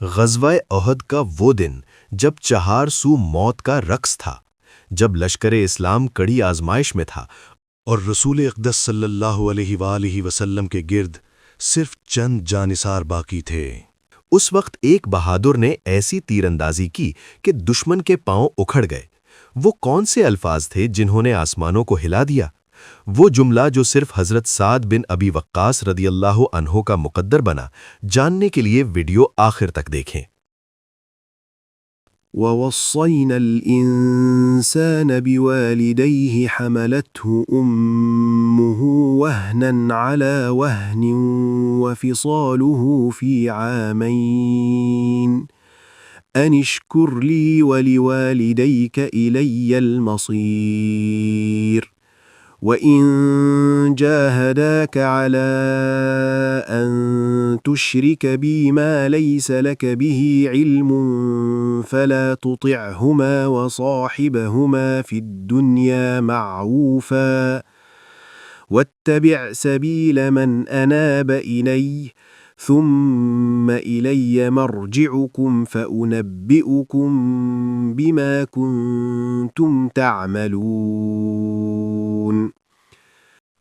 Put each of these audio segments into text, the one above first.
غزوہ احد کا وہ دن جب چہار سو موت کا رقص تھا، جب لشکر اسلام کڑی آزمائش میں تھا اور رسول اقدس صلی اللہ علیہ وآلہ وسلم کے گرد صرف چند جانثار باقی تھے۔ اس وقت ایک بہادر نے ایسی تیر اندازی کی کہ دشمن کے پاؤں اکھڑ گئے۔ وہ کون سے الفاظ تھے جنہوں نے آسمانوں کو ہلا دیا؟ وہ جملہ جو صرف حضرت سعد بن ابی وقاص رضی اللہ عنہ کا مقدر بنا۔ جاننے کے لیے ویڈیو آخر تک دیکھیں۔ وَوَصَّيْنَا الْإِنسَانَ بِوَالِدَيْهِ حَمَلَتْهُ أُمُّهُ وَهْنًا عَلَى وَهْنٍ وَفِصَالُهُ فِي عَامَيْنِ أَنِ اشْكُرْ لِي وَلِوَالِدَيْكَ إِلَيَّ الْمَصِيرُ وَإِن جَاهَدَاكَ عَلَىٰ أَن تُشْرِكَ بِي مَا لَيْسَ لَكَ بِهِ عِلْمٌ فَلَا تُطِعْهُمَا وَصَاحِبْهُمَا فِي الدُّنْيَا مَعْرُوفًا وَاتَّبِعْ سَبِيلَ مَنْ أَنَابَ إِلَيَّ ثُمَّ إِلَيَّ مَرْجِعُكُمْ فَأُنَبِّئُكُم بِمَا كُنتُمْ تَعْمَلُونَ۔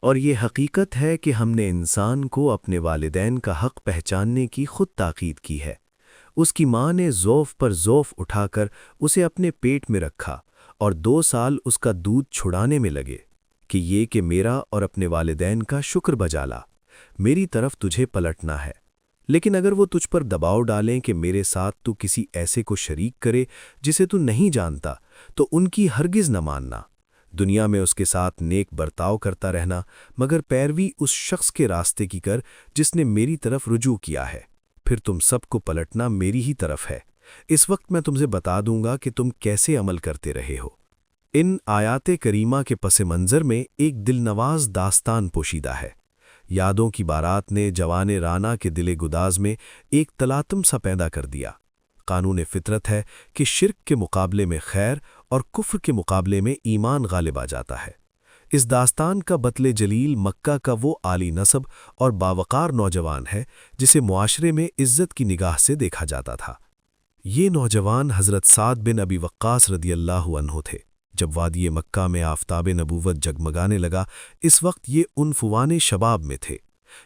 اور یہ حقیقت ہے کہ ہم نے انسان کو اپنے والدین کا حق پہچاننے کی خود تاکید کی ہے۔ اس کی ماں نے ضعف پر ضعف اٹھا کر اسے اپنے پیٹ میں رکھا اور 2 سال اس کا دودھ چھڑانے میں لگے کہ یہ کہ میرا اور اپنے والدین کا شکر بجا لا، میری طرف تجھے پلٹنا ہے۔ لیکن اگر وہ تجھ پر دباؤ ڈالیں کہ میرے ساتھ تو کسی ایسے کو شریک کرے جسے تو نہیں جانتا، تو ان کی ہرگز نہ ماننا۔ دنیا میں اس کے ساتھ نیک برتاؤ کرتا رہنا، مگر پیروی اس شخص کے راستے کی کر جس نے میری طرف رجوع کیا ہے، پھر تم سب کو پلٹنا میری ہی طرف ہے۔ اس وقت میں تم سے بتا دوں گا کہ تم کیسے عمل کرتے رہے ہو۔ ان آیات کریمہ کے پس منظر میں ایک دلنواز داستان پوشیدہ ہے۔ یادوں کی بارات نے جوان رانا کے دل گداز میں ایک تلاطم سا پیدا کر دیا۔ قانون فطرت ہے کہ شرک کے مقابلے میں خیر اور کفر کے مقابلے میں ایمان غالب آ جاتا ہے۔ اس داستان کا بطل جلیل مکہ کا وہ عالی نسب اور باوقار نوجوان ہے جسے معاشرے میں عزت کی نگاہ سے دیکھا جاتا تھا۔ یہ نوجوان حضرت سعد بن ابی وقاص رضی اللہ عنہ تھے۔ جب وادی مکہ میں آفتاب نبوت جگمگانے لگا، اس وقت یہ عنفوان شباب میں تھے۔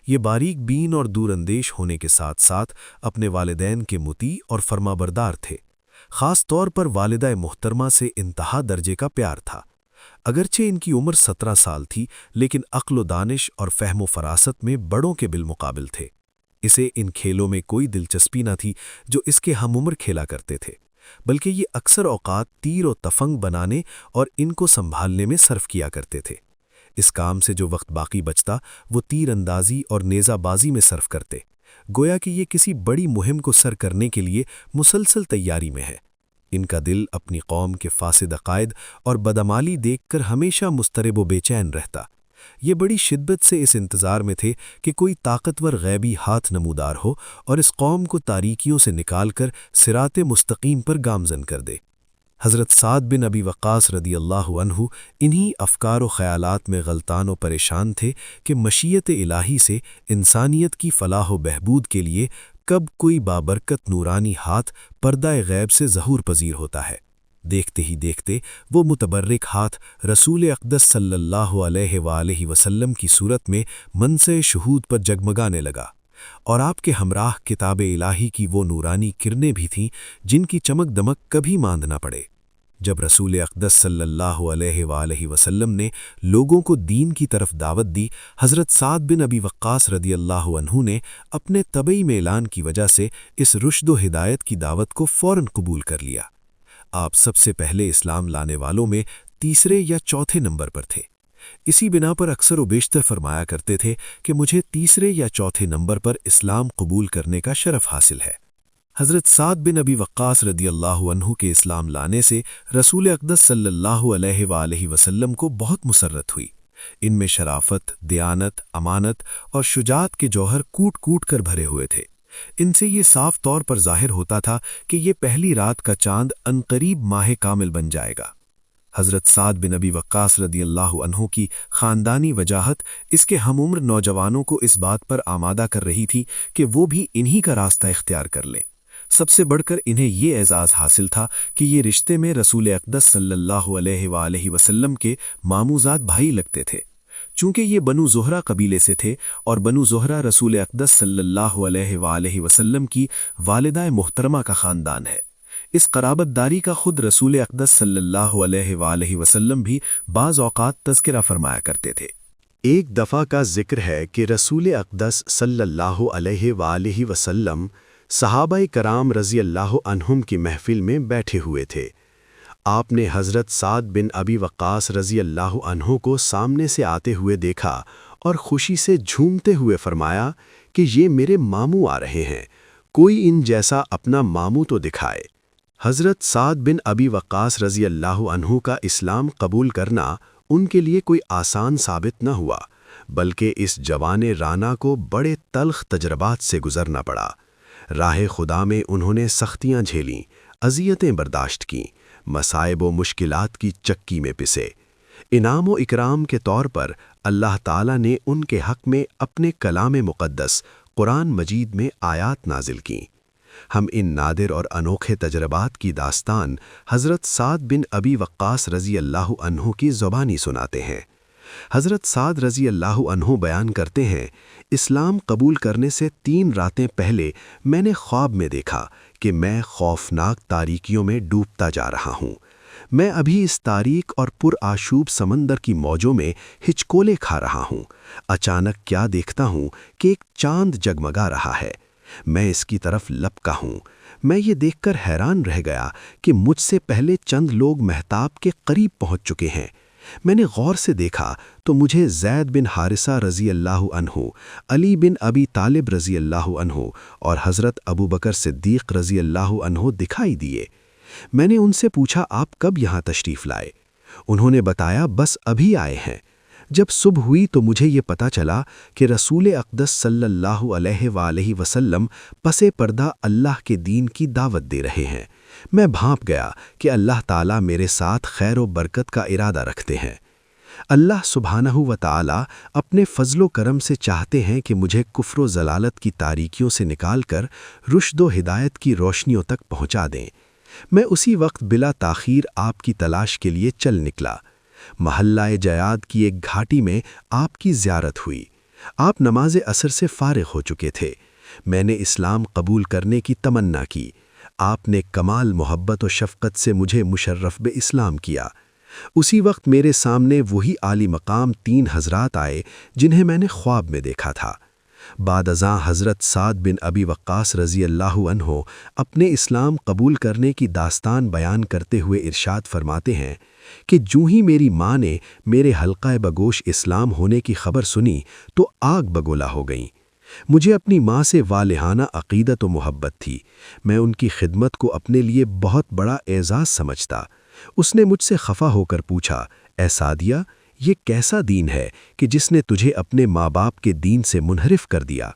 یہ باریک بین اور دور اندیش ہونے کے ساتھ ساتھ اپنے والدین کے مطیع اور فرمانبردار تھے۔ خاص طور پر والدہ محترمہ سے انتہا درجے کا پیار تھا۔ اگرچہ ان کی عمر 17 سال تھی، لیکن عقل و دانش اور فہم و فراست میں بڑوں کے بالمقابل تھے۔ اسے ان کھیلوں میں کوئی دلچسپی نہ تھی جو اس کے ہم عمر کھیلا کرتے تھے، بلکہ یہ اکثر اوقات تیر و تفنگ بنانے اور ان کو سنبھالنے میں صرف کیا کرتے تھے۔ اس کام سے جو وقت باقی بچتا وہ تیر اندازی اور نیزہ بازی میں صرف کرتے، گویا کہ یہ کسی بڑی مہم کو سر کرنے کے لیے مسلسل تیاری میں ہے۔ ان کا دل اپنی قوم کے فاسد عقائد اور بدعمالی دیکھ کر ہمیشہ مضطرب و بے چین رہتا۔ یہ بڑی شدت سے اس انتظار میں تھے کہ کوئی طاقتور غیبی ہاتھ نمودار ہو اور اس قوم کو تاریکیوں سے نکال کر صراط مستقیم پر گامزن کر دے۔ حضرت سعد بن ابی وقاص رضی اللہ عنہ انہی افکار و خیالات میں غلطان و پریشان تھے کہ مشیت الہی سے انسانیت کی فلاح و بہبود کے لیے کب کوئی بابرکت نورانی ہاتھ پردہ غیب سے ظہور پذیر ہوتا ہے۔ دیکھتے ہی دیکھتے وہ متبرک ہاتھ رسول اقدس صلی اللہ علیہ وآلہ وسلم کی صورت میں منصع شہود پر جگمگانے لگا، اور آپ کے ہمراہ کتاب الہی کی وہ نورانی کرنیں بھی تھیں جن کی چمک دمک کبھی ماند نہ پڑے۔ جب رسول اقدس صلی اللہ علیہ وآلہ وسلم نے لوگوں کو دین کی طرف دعوت دی، حضرت سعد بن ابی وقاص رضی اللہ عنہ نے اپنے طبعی میلان کی وجہ سے اس رشد و ہدایت کی دعوت کو فوراً قبول کر لیا۔ آپ سب سے پہلے اسلام لانے والوں میں تیسرے یا چوتھے نمبر پر تھے۔ اسی بنا پر اکثر و بیشتر فرمایا کرتے تھے کہ مجھے تیسرے یا چوتھے نمبر پر اسلام قبول کرنے کا شرف حاصل ہے۔ حضرت سعد بن ابی وقاص رضی اللہ عنہ کے اسلام لانے سے رسول اقدس صلی اللہ علیہ وآلہ وسلم کو بہت مسرت ہوئی۔ ان میں شرافت، دیانت، امانت اور شجاعت کے جوہر کوٹ کوٹ کر بھرے ہوئے تھے۔ ان سے یہ صاف طور پر ظاہر ہوتا تھا کہ یہ پہلی رات کا چاند عنقریب ماہ کامل بن جائے گا۔ حضرت سعد بن ابی وقاص رضی اللہ عنہ کی خاندانی وجاہت اس کے ہم عمر نوجوانوں کو اس بات پر آمادہ کر رہی تھی کہ وہ بھی انہی کا راستہ اختیار کر لیں۔ سب سے بڑھ کر انہیں یہ اعزاز حاصل تھا کہ یہ رشتے میں رسول اقدس صلی اللہ علیہ وآلہ وسلم کے ماموزاد بھائی لگتے تھے۔ چونکہ یہ بنو زہرہ قبیلے سے تھے اور بنو زہرہ رسول اقدس صلی اللہ علیہ وآلہ وسلم کی والدہ محترمہ کا خاندان ہے، اس قرابت داری کا خود رسول اقدس صلی اللہ علیہ وآلہ وسلم بھی بعض اوقات تذکرہ فرمایا کرتے تھے۔ ایک دفعہ کا ذکر ہے کہ رسول اقدس صلی اللہ علیہ وآلہ وسلم صحابہ کرام رضی اللہ عنہم کی محفل میں بیٹھے ہوئے تھے۔ آپ نے حضرت سعد بن ابی وقاص رضی اللہ عنہ کو سامنے سے آتے ہوئے دیکھا اور خوشی سے جھومتے ہوئے فرمایا کہ یہ میرے ماموں آ رہے ہیں، کوئی ان جیسا اپنا ماموں تو دکھائے۔ حضرت سعد بن ابی وقاص رضی اللہ عنہ کا اسلام قبول کرنا ان کے لیے کوئی آسان ثابت نہ ہوا، بلکہ اس جوان رانا کو بڑے تلخ تجربات سے گزرنا پڑا۔ راہ خدا میں انہوں نے سختیاں جھیلیں، اذیتیں برداشت کیں، مصائب و مشکلات کی چکی میں پسے۔ انعام و اکرام کے طور پر اللہ تعالیٰ نے ان کے حق میں اپنے کلام مقدس قرآن مجید میں آیات نازل کیں۔ ہم ان نادر اور انوکھے تجربات کی داستان حضرت سعد بن ابی وقاص رضی اللہ عنہ کی زبانی سناتے ہیں۔ حضرت سعد رضی اللہ عنہ بیان کرتے ہیں، اسلام قبول کرنے سے 3 راتیں پہلے میں نے خواب میں دیکھا کہ میں خوفناک تاریکیوں میں ڈوبتا جا رہا ہوں۔ میں ابھی اس تاریک اور پرآشوب سمندر کی موجوں میں ہچکولے کھا رہا ہوں۔ اچانک کیا دیکھتا ہوں کہ ایک چاند جگمگا رہا ہے، میں اس کی طرف لپکا ہوں۔ میں یہ دیکھ کر حیران رہ گیا کہ مجھ سے پہلے چند لوگ مہتاب کے قریب پہنچ چکے ہیں۔ میں نے غور سے دیکھا تو مجھے زید بن حارثہ رضی اللہ عنہ، علی بن ابی طالب رضی اللہ عنہ اور حضرت ابو بکر صدیق رضی اللہ عنہ دکھائی دیے۔ میں نے ان سے پوچھا، آپ کب یہاں تشریف لائے؟ انہوں نے بتایا، بس ابھی آئے ہیں۔ جب صبح ہوئی تو مجھے یہ پتہ چلا کہ رسول اقدس صلی اللہ علیہ وآلہ وسلم پس پردہ اللہ کے دین کی دعوت دے رہے ہیں۔ میں بھانپ گیا کہ اللہ تعالیٰ میرے ساتھ خیر و برکت کا ارادہ رکھتے ہیں۔ اللہ سبحانہ و تعالیٰ اپنے فضل و کرم سے چاہتے ہیں کہ مجھے کفر و ضلالت کی تاریکیوں سے نکال کر رشد و ہدایت کی روشنیوں تک پہنچا دیں۔ میں اسی وقت بلا تاخیر آپ کی تلاش کے لیے چل نکلا۔ محلہ جیاد کی ایک گھاٹی میں آپ کی زیارت ہوئی۔ آپ نماز عصر سے فارغ ہو چکے تھے۔ میں نے اسلام قبول کرنے کی تمنا کی۔ آپ نے کمال محبت و شفقت سے مجھے مشرف بے اسلام کیا۔ اسی وقت میرے سامنے وہی عالی مقام 3 حضرات آئے جنہیں میں نے خواب میں دیکھا تھا۔ بعد ازاں حضرت سعد بن ابی وقاص رضی اللہ عنہ اپنے اسلام قبول کرنے کی داستان بیان کرتے ہوئے ارشاد فرماتے ہیں کہ جو ہی میری ماں نے میرے حلقہ بگوش اسلام ہونے کی خبر سنی تو آگ بگولا ہو گئیں۔ مجھے اپنی ماں سے والہانہ عقیدت و محبت تھی۔ میں ان کی خدمت کو اپنے لیے بہت بڑا اعزاز سمجھتا۔ اس نے مجھ سے خفا ہو کر پوچھا، اے سعدیہ، یہ کیسا دین ہے کہ جس نے تجھے اپنے ماں باپ کے دین سے منحرف کر دیا؟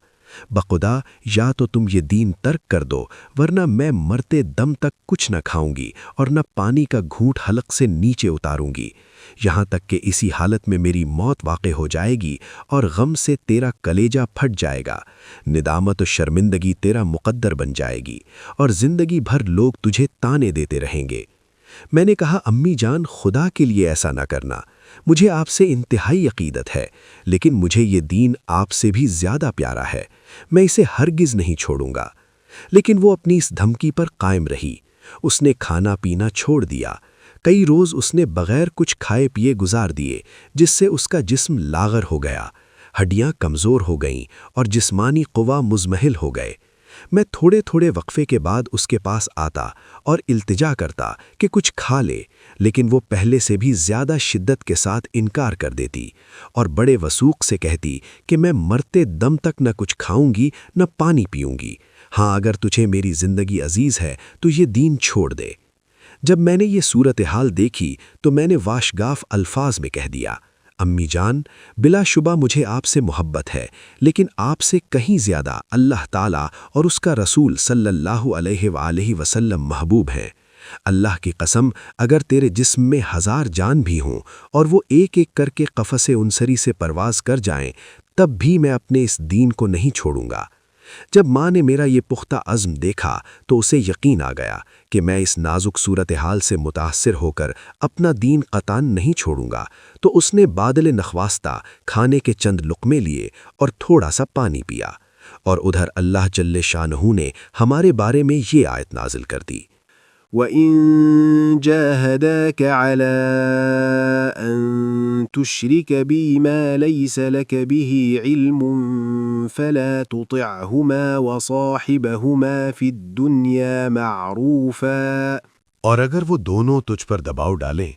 بخدا یا تو تم یہ دین ترک کر دو، ورنہ میں مرتے دم تک کچھ نہ کھاؤں گی اور نہ پانی کا گھونٹ حلق سے نیچے اتاروں گی، یہاں تک کہ اسی حالت میں میری موت واقع ہو جائے گی اور غم سے تیرا کلیجہ پھٹ جائے گا، ندامت و شرمندگی تیرا مقدر بن جائے گی اور زندگی بھر لوگ تجھے تانے دیتے رہیں گے۔ میں نے کہا، امی جان، خدا کے لیے ایسا نہ کرنا، مجھے آپ سے انتہائی عقیدت ہے، لیکن مجھے یہ دین آپ سے بھی زیادہ پیارا ہے، میں اسے ہرگز نہیں چھوڑوں گا۔ لیکن وہ اپنی اس دھمکی پر قائم رہی۔ اس نے کھانا پینا چھوڑ دیا۔ کئی روز اس نے بغیر کچھ کھائے پیے گزار دیے، جس سے اس کا جسم لاغر ہو گیا، ہڈیاں کمزور ہو گئیں اور جسمانی قوا مزمحل ہو گئے۔ میں تھوڑے تھوڑے وقفے کے بعد اس کے پاس آتا اور التجا کرتا کہ کچھ کھا لے، لیکن وہ پہلے سے بھی زیادہ شدت کے ساتھ انکار کر دیتی اور بڑے وثوق سے کہتی کہ میں مرتے دم تک نہ کچھ کھاؤں گی نہ پانی پیوں گی، ہاں اگر تجھے میری زندگی عزیز ہے تو یہ دین چھوڑ دے۔ جب میں نے یہ صورتحال دیکھی تو میں نے واشگاف الفاظ میں کہہ دیا، امی جان، بلا شبہ مجھے آپ سے محبت ہے، لیکن آپ سے کہیں زیادہ اللہ تعالیٰ اور اس کا رسول صلی اللہ علیہ وآلہ وسلم محبوب ہیں۔ اللہ کی قسم، اگر تیرے جسم میں 1000 جان بھی ہوں اور وہ ایک ایک کر کے قفس عنصری سے پرواز کر جائیں، تب بھی میں اپنے اس دین کو نہیں چھوڑوں گا۔ جب ماں نے میرا یہ پختہ عزم دیکھا تو اسے یقین آ گیا کہ میں اس نازک صورتحال سے متاثر ہو کر اپنا دین قطعاً نہیں چھوڑوں گا، تو اس نے بادل نخواستہ کھانے کے چند لقمے لیے اور تھوڑا سا پانی پیا، اور ادھر اللہ جل شانہ نے ہمارے بارے میں یہ آیت نازل کر دی۔ وَإِن جَاهَدَاكَ عَلَىٰ أَن تُشْرِكَ بِي مَا لَيْسَ لَكَ بِهِ عِلْمٌ فَلَا تُطِعْهُمَا وَصَاحِبْهُمَا فِي الدُّنْيَا مَعْرُوفًا۔ اور اگر وہ دونوں تجھ پر دباؤ ڈالیں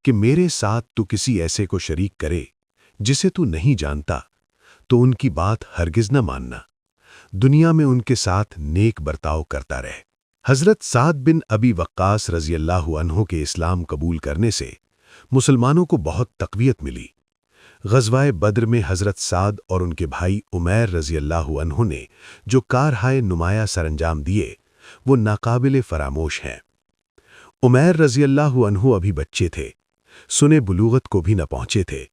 کہ میرے ساتھ تو کسی ایسے کو شریک کرے جسے تو نہیں جانتا، تو ان کی بات ہرگز نہ ماننا، دنیا میں ان کے ساتھ نیک برتاؤ کرتا رہے۔ حضرت سعد بن ابی وقاص رضی اللہ عنہ کے اسلام قبول کرنے سے مسلمانوں کو بہت تقویت ملی۔ غزوہ بدر میں حضرت سعد اور ان کے بھائی عمیر رضی اللہ عنہ نے جو کارہائے نمایاں سرانجام دیے وہ ناقابل فراموش ہیں۔ عمیر رضی اللہ عنہ ابھی بچے تھے، سنے بلوغت کو بھی نہ پہنچے تھے،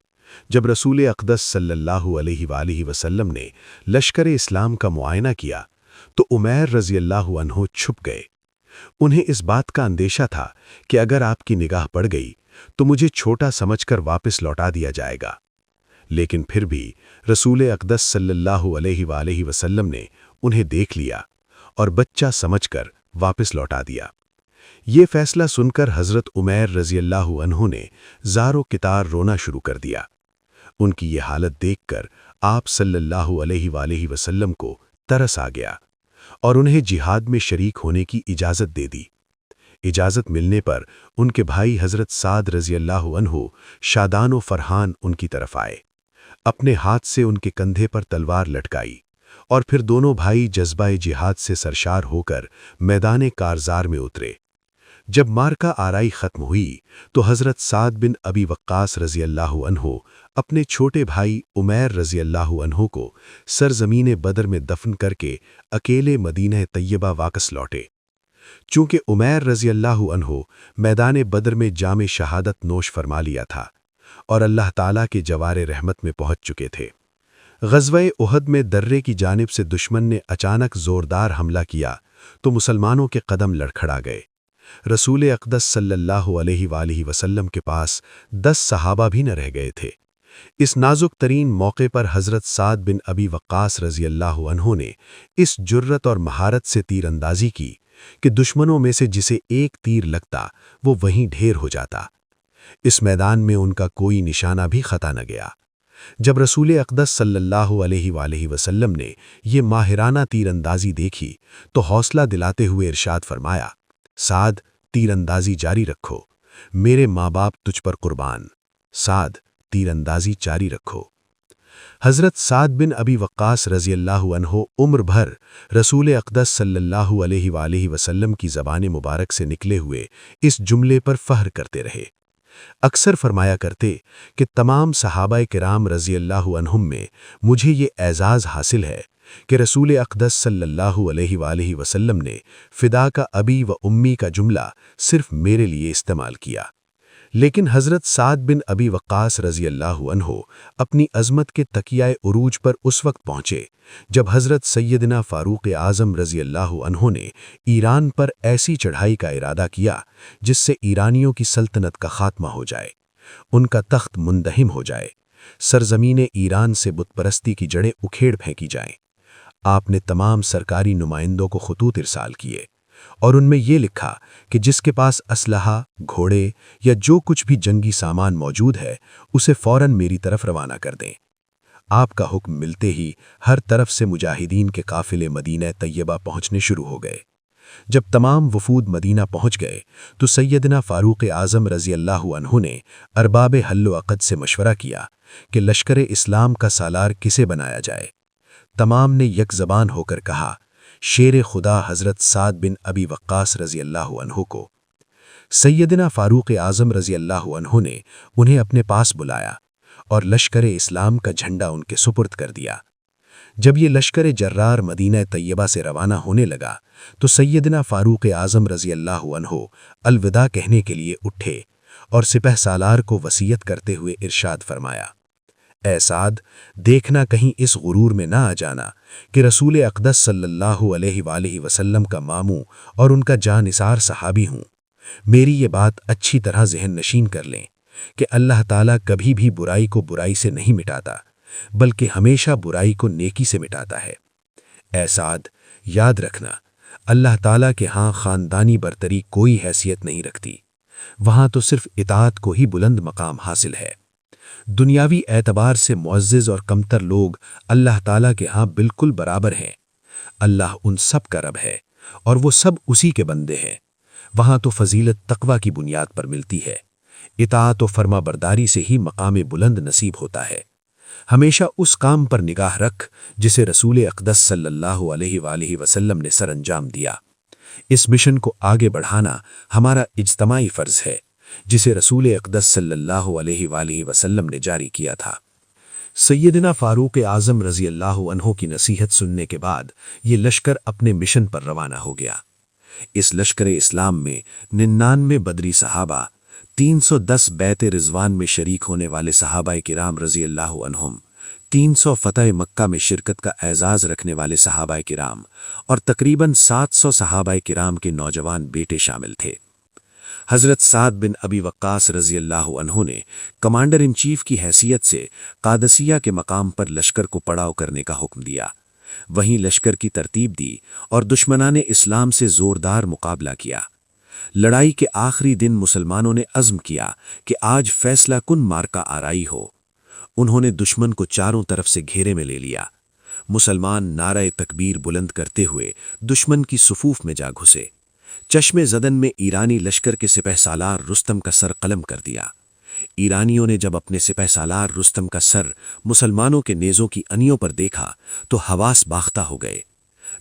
جب رسول اقدس صلی اللہ علیہ وآلہ وسلم نے لشکر اسلام کا معائنہ کیا تو عمیر رضی اللہ عنہ چھپ گئے۔ انہیں اس بات کا اندیشہ تھا کہ اگر آپ کی نگاہ پڑ گئی تو مجھے چھوٹا سمجھ کر واپس لوٹا دیا جائے گا، لیکن پھر بھی رسول اقدس صلی اللہ علیہ وآلہ وسلم نے انہیں دیکھ لیا اور بچہ سمجھ کر واپس لوٹا دیا۔ یہ فیصلہ سن کر حضرت عمیر رضی اللہ عنہ نے زار و کتار رونا شروع کر دیا۔ ان کی یہ حالت دیکھ کر آپ صلی اللہ علیہ وآلہ وسلم کو ترس آ گیا اور انہیں جہاد میں شریک ہونے کی اجازت دے دی۔ اجازت ملنے پر ان کے بھائی حضرت سعد رضی اللہ عنہ شادان و فرحان ان کی طرف آئے، اپنے ہاتھ سے ان کے کندھے پر تلوار لٹکائی، اور پھر دونوں بھائی جذبہ جہاد سے سرشار ہو کر میدان کارزار میں اترے۔ جب مارکہ آرائی ختم ہوئی تو حضرت سعد بن ابی وقاص رضی اللہ عنہ اپنے چھوٹے بھائی عمیر رضی اللہ عنہ کو سرزمین بدر میں دفن کر کے اکیلے مدینہ طیبہ واپس لوٹے۔ چونکہ عمیر رضی اللہ عنہ میدان بدر میں جام شہادت نوش فرما لیا تھا اور اللہ تعالیٰ کے جوار رحمت میں پہنچ چکے تھے، غزوہ احد میں درے کی جانب سے دشمن نے اچانک زوردار حملہ کیا تو مسلمانوں کے قدم لڑکھڑا گئے۔ رسول اقدس صلی اللہ علیہ وآلہ وسلم کے پاس 10 صحابہ بھی نہ رہ گئے تھے۔ اس نازک ترین موقع پر حضرت سعد بن ابی وقاص رضی اللہ عنہ نے اس جرت اور مہارت سے تیر اندازی کی کہ دشمنوں میں سے جسے ایک تیر لگتا وہ وہیں ڈھیر ہو جاتا۔ اس میدان میں ان کا کوئی نشانہ بھی خطا نہ گیا۔ جب رسول اقدس صلی اللہ علیہ وآلہ وسلم نے یہ ماہرانہ تیر اندازی دیکھی تو حوصلہ دلاتے ہوئے ارشاد فرمایا، سعد، تیر اندازی جاری رکھو، میرے ماں باپ تجھ پر قربان۔ سعد، تیر اندازی جاری رکھو۔ حضرت سعد بن ابی وقاص رضی اللہ عنہ عمر بھر رسول اقدس صلی اللہ علیہ وآلہ وسلم کی زبان مبارک سے نکلے ہوئے اس جملے پر فخر کرتے رہے۔ اکثر فرمایا کرتے کہ تمام صحابہ کرام رضی اللہ عنہم میں مجھے یہ اعزاز حاصل ہے کہ رسول اقدس صلی اللہ علیہ وآلہ وسلم نے فدا کا ابی و امی کا جملہ صرف میرے لیے استعمال کیا۔ لیکن حضرت سعد بن ابی وقاص رضی اللہ عنہ اپنی عظمت کے تکیہ عروج پر اس وقت پہنچے جب حضرت سیدنا فاروق اعظم رضی اللہ عنہ نے ایران پر ایسی چڑھائی کا ارادہ کیا جس سے ایرانیوں کی سلطنت کا خاتمہ ہو جائے، ان کا تخت مندہم ہو جائے، سرزمین ایران سے بت پرستی کی جڑیں اکھیڑ پھینکی جائیں۔ آپ نے تمام سرکاری نمائندوں کو خطوط ارسال کیے اور ان میں یہ لکھا کہ جس کے پاس اسلحہ، گھوڑے یا جو کچھ بھی جنگی سامان موجود ہے اسے فوراً میری طرف روانہ کر دیں۔ آپ کا حکم ملتے ہی ہر طرف سے مجاہدین کے قافلے مدینہ طیبہ پہنچنے شروع ہو گئے۔ جب تمام وفود مدینہ پہنچ گئے تو سیدنا فاروق اعظم رضی اللہ عنہ نے ارباب حل و عقد سے مشورہ کیا کہ لشکر اسلام کا سالار کسے بنایا جائے۔ تمام نے یک زبان ہو کر کہا، شیر خدا حضرت سعد بن ابی وقاص رضی اللہ عنہ کو۔ سیدنا فاروق اعظم رضی اللہ عنہ نے انہیں اپنے پاس بلایا اور لشکر اسلام کا جھنڈا ان کے سپرد کر دیا۔ جب یہ لشکر جرار مدینہ طیبہ سے روانہ ہونے لگا تو سیدنا فاروق اعظم رضی اللہ عنہ الوداع کہنے کے لیے اٹھے اور سپہ سالار کو وصیت کرتے ہوئے ارشاد فرمایا، اے سعد، دیکھنا کہیں اس غرور میں نہ آ جانا کہ رسول اقدس صلی اللہ علیہ وآلہ وسلم کا ماموں اور ان کا جانثار صحابی ہوں۔ میری یہ بات اچھی طرح ذہن نشین کر لیں کہ اللہ تعالیٰ کبھی بھی برائی کو برائی سے نہیں مٹاتا، بلکہ ہمیشہ برائی کو نیکی سے مٹاتا ہے۔ اے سعد، یاد رکھنا، اللہ تعالیٰ کے ہاں خاندانی برتری کوئی حیثیت نہیں رکھتی، وہاں تو صرف اطاعت کو ہی بلند مقام حاصل ہے۔ دنیاوی اعتبار سے معزز اور کمتر لوگ اللہ تعالیٰ کے ہاں بالکل برابر ہیں۔ اللہ ان سب کا رب ہے اور وہ سب اسی کے بندے ہیں۔ وہاں تو فضیلت تقوی کی بنیاد پر ملتی ہے۔ اطاعت و فرما برداری سے ہی مقام بلند نصیب ہوتا ہے۔ ہمیشہ اس کام پر نگاہ رکھ جسے رسول اقدس صلی اللہ علیہ وآلہ وسلم نے سر انجام دیا۔ اس مشن کو آگے بڑھانا ہمارا اجتماعی فرض ہے، جسے رسول اقدس صلی اللہ علیہ وآلہ وسلم نے جاری کیا تھا۔ سیدنا فاروق اعظم رضی اللہ عنہ کی نصیحت سننے کے بعد یہ لشکر اپنے مشن پر روانہ ہو گیا۔ اس لشکر اسلام میں 99 بدری صحابہ، 310 بیعت رضوان میں شریک ہونے والے صحابہ کرام رضی اللہ عنہم، 300 فتح مکہ میں شرکت کا اعزاز رکھنے والے صحابہ کرام اور تقریباً 700 صحابہ کرام کے نوجوان بیٹے شامل تھے۔ حضرت سعد بن ابی وقاص رضی اللہ عنہ نے کمانڈر ان چیف کی حیثیت سے قادسیہ کے مقام پر لشکر کو پڑاؤ کرنے کا حکم دیا، وہیں لشکر کی ترتیب دی اور دشمنان اسلام سے زوردار مقابلہ کیا۔ لڑائی کے آخری دن مسلمانوں نے عزم کیا کہ آج فیصلہ کن مارکا آرائی ہو۔ انہوں نے دشمن کو چاروں طرف سے گھیرے میں لے لیا۔ مسلمان نعرہ تکبیر بلند کرتے ہوئے دشمن کی صفوف میں جا گھسے۔ چشم زدن میں ایرانی لشکر کے سپہ سالار رستم کا سر قلم کر دیا۔ ایرانیوں نے جب اپنے سپہ سالار رستم کا سر مسلمانوں کے نیزوں کی انیوں پر دیکھا تو حواس باختہ ہو گئے۔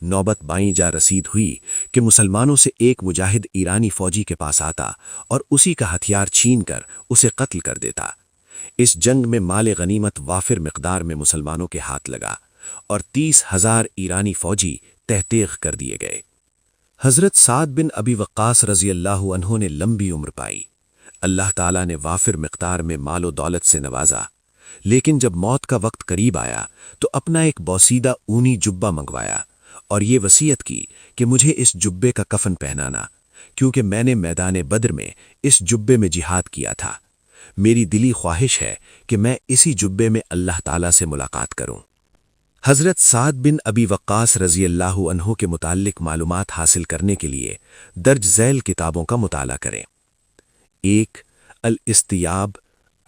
نوبت بائیں جا رسید ہوئی کہ مسلمانوں سے ایک مجاہد ایرانی فوجی کے پاس آتا اور اسی کا ہتھیار چھین کر اسے قتل کر دیتا۔ اس جنگ میں مال غنیمت وافر مقدار میں مسلمانوں کے ہاتھ لگا اور 30,000 ایرانی فوجی تہتیغ کر دیے گئے۔ حضرت سعد بن ابی وقاص رضی اللہ عنہ نے لمبی عمر پائی۔ اللہ تعالیٰ نے وافر مقدار میں مال و دولت سے نوازا، لیکن جب موت کا وقت قریب آیا تو اپنا ایک بوسیدہ اونی جبہ منگوایا اور یہ وصیت کی کہ مجھے اس جبے کا کفن پہنانا، کیونکہ میں نے میدان بدر میں اس جبے میں جہاد کیا تھا۔ میری دلی خواہش ہے کہ میں اسی جبے میں اللہ تعالیٰ سے ملاقات کروں۔ حضرت سعد بن ابی وقاص رضی اللہ عنہ کے متعلق معلومات حاصل کرنے کے لیے درج ذیل کتابوں کا مطالعہ کریں۔ 1. الاستیاب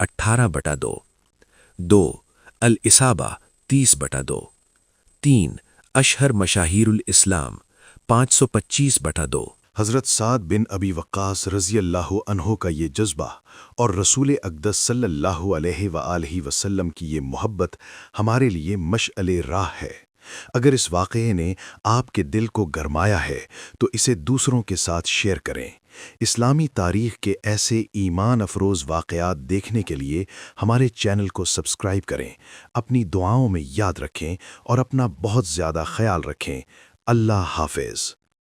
18/2، 2. الاصابہ 30/2، 3. اشہر مشاہیر الاسلام 525/2۔ حضرت سعد بن ابی وقاص رضی اللہ عنہ کا یہ جذبہ اور رسول اقدس صلی اللہ علیہ وآلہ وسلم کی یہ محبت ہمارے لیے مشعل راہ ہے۔ اگر اس واقعے نے آپ کے دل کو گرمایا ہے تو اسے دوسروں کے ساتھ شیئر کریں۔ اسلامی تاریخ کے ایسے ایمان افروز واقعات دیکھنے کے لیے ہمارے چینل کو سبسکرائب کریں، اپنی دعاؤں میں یاد رکھیں اور اپنا بہت زیادہ خیال رکھیں۔ اللہ حافظ۔